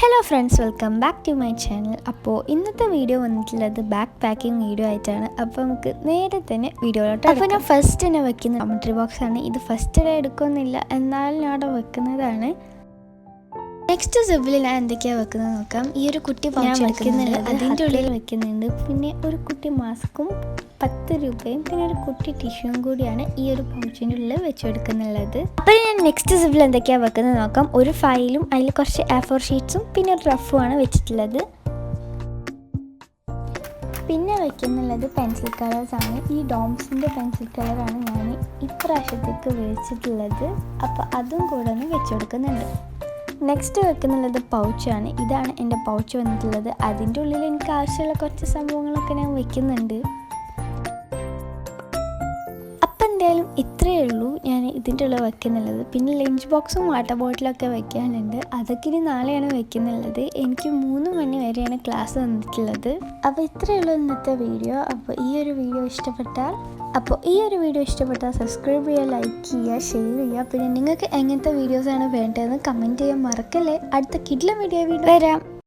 Hello friends, welcome back to my channel. അപ്പോൾ ഇന്നത്തെ video വന്നിട്ടുള്ളത് ബാക്ക് പാക്കിംഗ് വീഡിയോ ആയിട്ടാണ്. അപ്പോൾ നമുക്ക് നേരെ തന്നെ വീഡിയോയിലോട്ട്. അപ്പോൾ ഞാൻ ഫസ്റ്റ് തന്നെ വെക്കുന്ന കമൻട്രി ബോക്സാണ്. ഇത് ഫസ്റ്റ് ഡേ എടുക്കുന്നില്ല, എന്നാലും ഞാൻ അവിടെ വെക്കുന്നതാണ്. നെക്സ്റ്റ് സിബിൽ ഞാൻ എന്തൊക്കെയാണ് വെക്കുന്നത് നോക്കാം. ഈ ഒരു കുട്ടി ഞാൻ വെക്കുന്നുണ്ട്, അതിൻ്റെ ഉള്ളിൽ വെക്കുന്നുണ്ട്. പിന്നെ ഒരു കുട്ടി മാസ്കും 10 രൂപയും പിന്നെ ഒരു കുട്ടി ടിഷ്യൂവും കൂടിയാണ് ഈ ഒരു പൗച്ചിൻ്റെ ഉള്ളിൽ വെച്ചെടുക്കുന്നുള്ളത്. അപ്പോൾ ഞാൻ നെക്സ്റ്റ് സിബിൽ എന്തൊക്കെയാണ് വെക്കുന്നത് നോക്കാം. ഒരു ഫയലും അതിൽ കുറച്ച് A4 ഷീറ്റ്സും പിന്നെ ഒരു റഫുമാണ് വെച്ചിട്ടുള്ളത്. പിന്നെ വെക്കുന്നുള്ളത് പെൻസിൽ കളേഴ്സാണ്. ഈ ഡോംസിൻ്റെ പെൻസിൽ കളറാണ് ഞാൻ ഇപ്രാവശ്യത്തേക്ക് വെച്ചിട്ടുള്ളത്. അപ്പോൾ അതും കൂടെ ഒന്ന് വെച്ചെടുക്കുന്നുണ്ട്. നെക്സ്റ്റ് വെക്കുന്നുള്ളത് പൗച്ചാണ്. ഇതാണ് എൻ്റെ പൗച്ച് വന്നിട്ടുള്ളത്. അതിൻ്റെ ഉള്ളിൽ എനിക്ക് ആവശ്യമുള്ള കുറച്ച് സംഭവങ്ങളൊക്കെ ഞാൻ വെക്കുന്നുണ്ട്. അപ്പം എന്തായാലും ഇത്രയേ ഉള്ളൂ ഞാൻ ഇതിൻ്റെ ഉള്ളിൽ വെക്കുന്നുള്ളത്. പിന്നെ ലഞ്ച് ബോക്സും വാട്ടർ ബോട്ടിലൊക്കെ വെക്കാനുണ്ട്. അതൊക്കെ ഇനി നാളെയാണ് വെക്കുന്നുള്ളത്. എനിക്ക് 3 മണി വരെയാണ് ക്ലാസ് വന്നിട്ടുള്ളത്. അപ്പോൾ ഇത്രയേ ഉള്ളൂ ഇന്നത്തെ വീഡിയോ. അപ്പോൾ ഈ ഒരു വീഡിയോ ഇഷ്ടപ്പെട്ടാൽ സബ്സ്ക്രൈബ് ചെയ്യുക, ലൈക്ക് ചെയ്യുക, ഷെയർ ചെയ്യുക. പിന്നെ നിങ്ങൾക്ക് എങ്ങനത്തെ വീഡിയോസാണ് വേണ്ടതെന്ന് കമൻറ്റ് ചെയ്യാൻ മറക്കല്ലേ. അടുത്ത കിഡ്ലം വീഡിയോ വരാം.